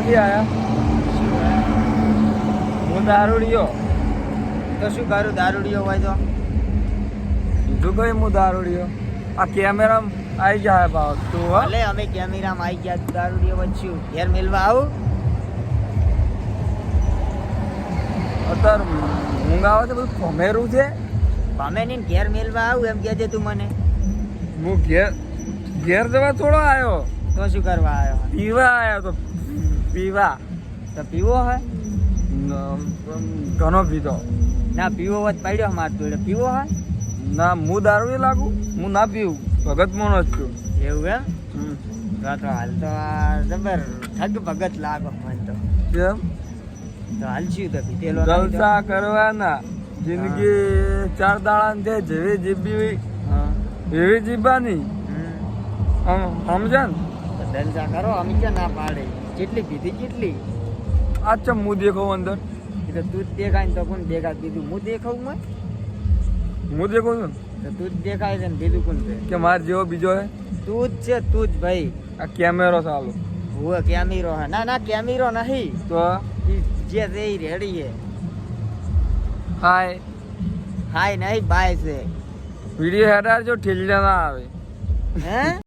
નથી આયા હું દારૂડિયો તો શું કરું દારૂડિયો હોય તો બીજું કઈ હું દારૂડિયો આ કેમેરા આવી જાય ભાવ તું હો ભલે અમે કેમેરામાં આવી ગયા દારૂડિયો વચ્ચું ઘેર મેલવા આવું અત્યારે ઊંઘ આવે છે બધું ખમેરું છે પામે ને ઘેર મેલવા આવું એમ કહેજે તું મને હું ઘેર જવા થોડો આવ્યો તો શું કરવા આવ્યો પીવા આવ્યો તો પીવા તો પીવો હે ઘણો પીધો ના પીવો હોત પડ્યો મારતો એટલે પીવો હે ના હું દારૂ લાગુ હું ના પીવું ભગત મોનો જ છું એવું એમ તો હાલ તો આ જબર ઠગ ભગત લાગો મને તો કેમ હાલશું તો પીધેલો જલસા કરવાના જિંદગી 4 દાડા છે જેવી જીબી એવી જીવવાની સમજ્યા ને જલસા કરો અમે ક્યાં ના પાડે કેટલી પીધી કેટલી અચ્છા હું દેખાવ અંદર તો તું જ દેખાય ને તો કોણ દેખાય બીજું હું દેખાવું મેં હું દેખાવ છું તો તું જ દેખાય છે ને બીજું કોણ છે કે મારે જેવો બીજો હે તું જ છે તું જ ભાઈ આ કેમેરો ચાલુ હું કેમેરો હે ના કેમેરો નહીં તો જે છે એ રેડી છે હાય હાય નહીં બાય છે વિડીયો હેડાર જો ઠેલિયા ના આવે હે